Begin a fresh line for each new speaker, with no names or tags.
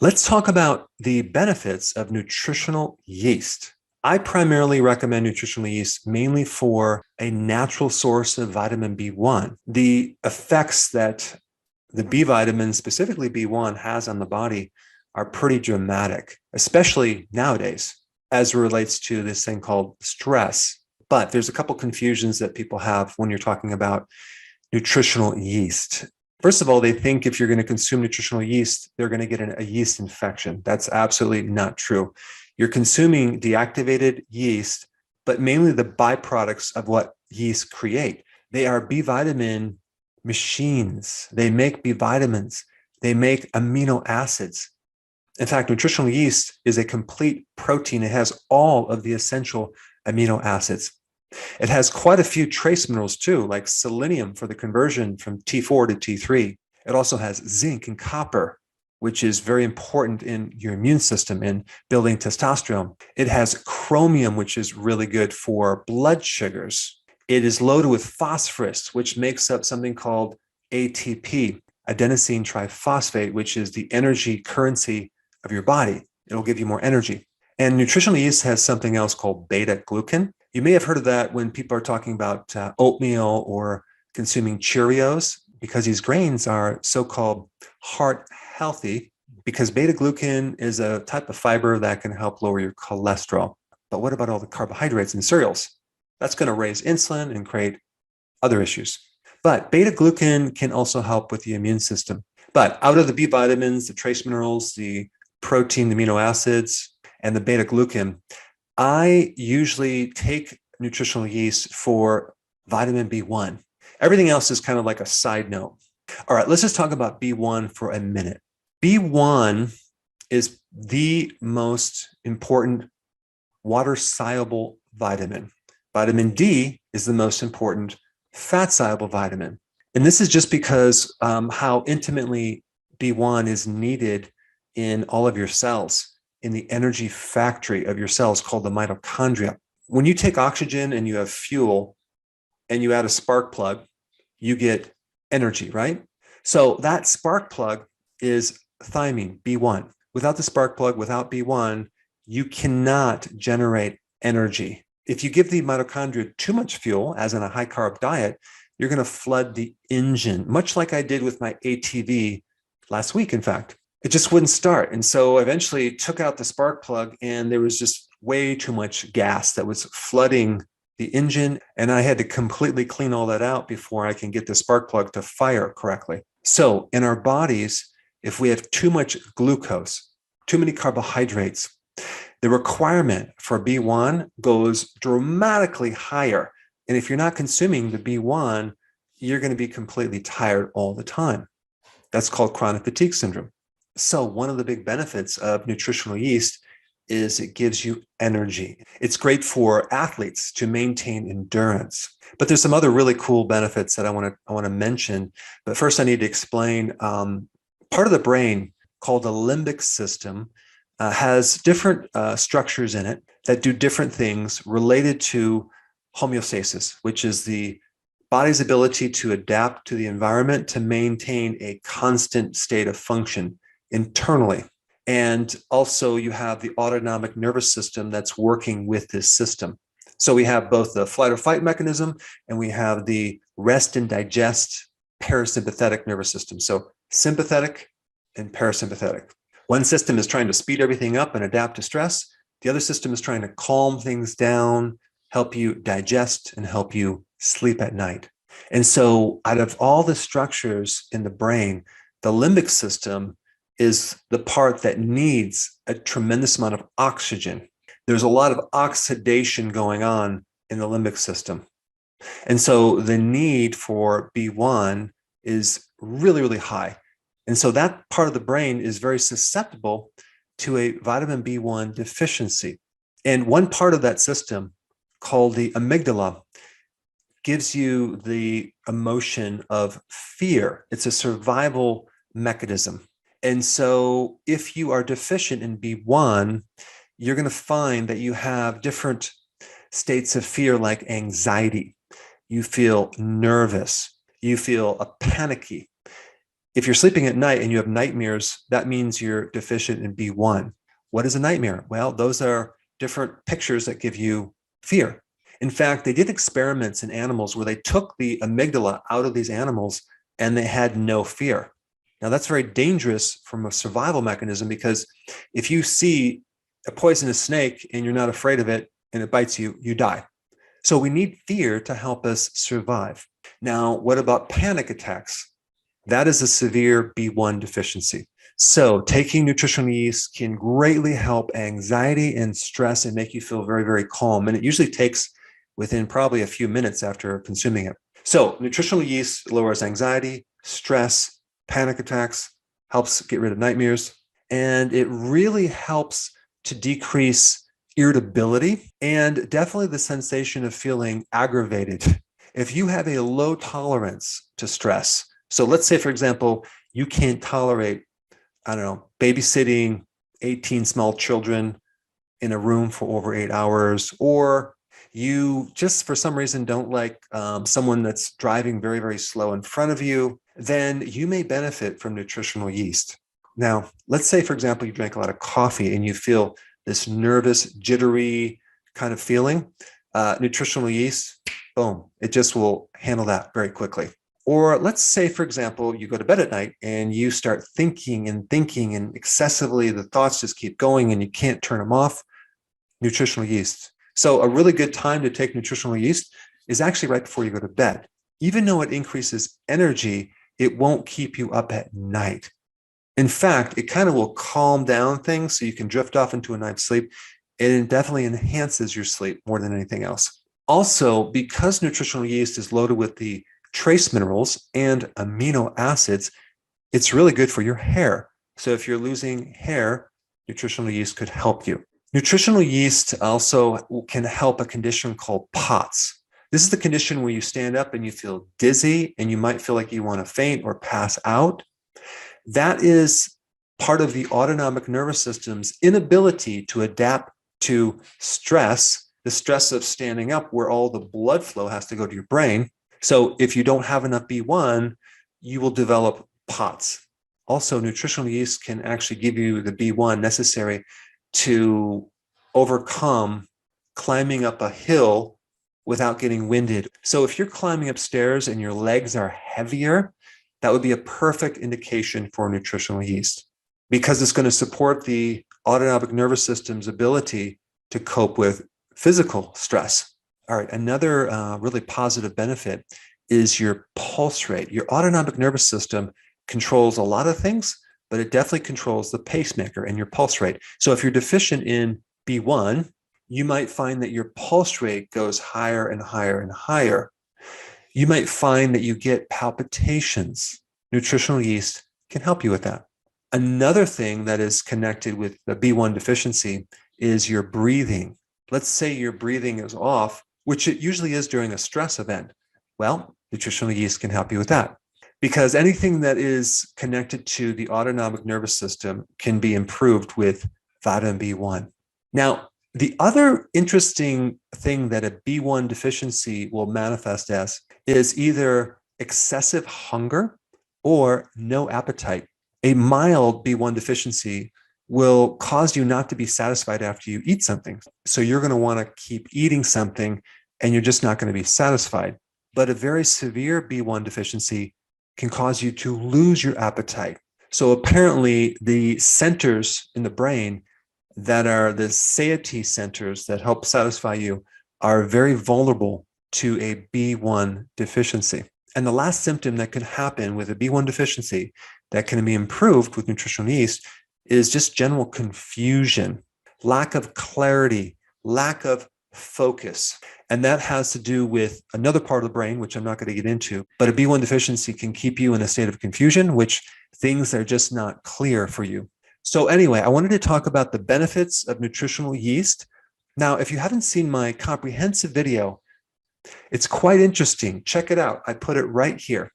Let's talk about the benefits of nutritional yeast. I primarily recommend nutritional yeast mainly for a natural source of vitamin B1. The effects that the B vitamin, specifically B1, has on the body are pretty dramatic, especially nowadays as it relates to this thing called stress. But there's a couple confusions that people have when you're talking about nutritional yeast. First of all, they think if you're going to consume nutritional yeast, they're going to get a yeast infection. That's absolutely not true. You're consuming deactivated yeast, but mainly the byproducts of what yeast create. They are B vitamin machines. They make B vitamins. They make amino acids. In fact, nutritional yeast is a complete protein. It has all of the essential amino acids. It has quite a few trace minerals too, like selenium for the conversion from T4 to T3. It also has zinc and copper, which is very important in your immune system in building testosterone. It has chromium, which is really good for blood sugars. It is loaded with phosphorus, which makes up something called ATP, adenosine triphosphate, which is the energy currency of your body. It'll give you more energy. And nutritional yeast has something else called beta glucan. You may have heard of that when people are talking about oatmeal or consuming Cheerios, because these grains are so-called heart healthy, because beta glucan is a type of fiber that can help lower your cholesterol. But what about all the carbohydrates in cereals? That's going to raise insulin and create other issues. But beta glucan can also help with the immune system. But out of the B vitamins, the trace minerals, the protein, the amino acids, and the beta glucan, I usually take nutritional yeast for vitamin B1. Everything else is kind of like a side note. All right, let's just talk about B1 for a minute. B1 is the most important water-soluble vitamin. Vitamin D is the most important fat-soluble vitamin. And this is just because how intimately B1 is needed in all of your cells, in the energy factory of your cells called the mitochondria. When you take oxygen and you have fuel and you add a spark plug, you get energy, right? So that spark plug is thiamine, B1. Without the spark plug, without B1, you cannot generate energy. If you give the mitochondria too much fuel, as in a high carb diet, you're going to flood the engine, much like I did with my ATV last week, in fact. It just wouldn't start. And so I eventually took out the spark plug and there was just way too much gas that was flooding the engine. And I had to completely clean all that out before I can get the spark plug to fire correctly. So in our bodies, if we have too much glucose, too many carbohydrates, the requirement for B1 goes dramatically higher. And if you're not consuming the B1, you're going to be completely tired all the time. That's called chronic fatigue syndrome. So one of the big benefits of nutritional yeast is it gives you energy. It's great for athletes to maintain endurance. But there's some other really cool benefits that I want to mention. But first, I need to explain part of the brain called the limbic system has different structures in it that do different things related to homeostasis, which is the body's ability to adapt to the environment to maintain a constant state of function internally. And also you have the autonomic nervous system that's working with this system. So we have both the flight or fight mechanism and we have the rest and digest parasympathetic nervous system. So sympathetic and parasympathetic. One system is trying to speed everything up and adapt to stress. The other system is trying to calm things down, help you digest, and help you sleep at night. And so out of all the structures in the brain, the limbic system is the part that needs a tremendous amount of oxygen. There's a lot of oxidation going on in the limbic system. And so the need for B1 is really, really high. And so that part of the brain is very susceptible to a vitamin B1 deficiency. And one part of that system called the amygdala gives you the emotion of fear. It's a survival mechanism. And so if you are deficient in B1, you're going to find that you have different states of fear like anxiety. You feel nervous. You feel panicky. If you're sleeping at night and you have nightmares, that means you're deficient in B1. What is a nightmare? Well, those are different pictures that give you fear. In fact, they did experiments in animals where they took the amygdala out of these animals and they had no fear. Now, that's very dangerous from a survival mechanism, because if you see a poisonous snake and you're not afraid of it and it bites you, you die. So we need fear to help us survive. Now, what about panic attacks? That is a severe B1 deficiency. So taking nutritional yeast can greatly help anxiety and stress and make you feel very, very calm. And it usually takes within probably a few minutes after consuming it. So nutritional yeast lowers anxiety, stress, panic attacks, helps get rid of nightmares, and it really helps to decrease irritability and definitely the sensation of feeling aggravated. If you have a low tolerance to stress, so let's say, for example, you can't tolerate, babysitting 18 small children in a room for over 8 hours, or you just for some reason don't like someone that's driving very, very slow in front of you, then you may benefit from nutritional yeast. Now, let's say, for example, you drank a lot of coffee and you feel this nervous, jittery kind of feeling. Nutritional yeast, boom, it just will handle that very quickly. Or let's say, for example, you go to bed at night and you start thinking and excessively, the thoughts just keep going and you can't turn them off. Nutritional yeast. So a really good time to take nutritional yeast is actually right before you go to bed. Even though it increases energy, it won't keep you up at night. In fact, it kind of will calm down things so you can drift off into a night's sleep. It definitely enhances your sleep more than anything else. Also, because nutritional yeast is loaded with the trace minerals and amino acids, it's really good for your hair. So if you're losing hair, nutritional yeast could help you. Nutritional yeast also can help a condition called POTS. This is the condition where you stand up and you feel dizzy and you might feel like you want to faint or pass out. That is part of the autonomic nervous system's inability to adapt to stress, the stress of standing up where all the blood flow has to go to your brain. So if you don't have enough B1, you will develop POTS. Also, nutritional yeast can actually give you the B1 necessary to overcome climbing up a hill without getting winded. So if you're climbing upstairs and your legs are heavier, that would be a perfect indication for nutritional yeast, because it's going to support the autonomic nervous system's ability to cope with physical stress. All right, another really positive benefit is your pulse rate. Your autonomic nervous system controls a lot of things, but it definitely controls the pacemaker and your pulse rate. So if you're deficient in B1, you might find that your pulse rate goes higher and higher and higher. You might find that you get palpitations. Nutritional yeast can help you with that. Another thing that is connected with the B1 deficiency is your breathing. Let's say your breathing is off, which it usually is during a stress event. Well, nutritional yeast can help you with that, because anything that is connected to the autonomic nervous system can be improved with vitamin B1. Now, the other interesting thing that a B1 deficiency will manifest as is either excessive hunger or no appetite. A mild B1 deficiency will cause you not to be satisfied after you eat something. So you're going to want to keep eating something and you're just not going to be satisfied. But a very severe B1 deficiency can cause you to lose your appetite. So apparently the centers in the brain that are the satiety centers that help satisfy you are very vulnerable to a B1 deficiency. And the last symptom that can happen with a B1 deficiency that can be improved with nutritional yeast is just general confusion, lack of clarity, lack of focus. And that has to do with another part of the brain, which I'm not going to get into, but a B1 deficiency can keep you in a state of confusion, which things are just not clear for you. So anyway, I wanted to talk about the benefits of nutritional yeast. Now, if you haven't seen my comprehensive video, it's quite interesting. Check it out. I put it right here.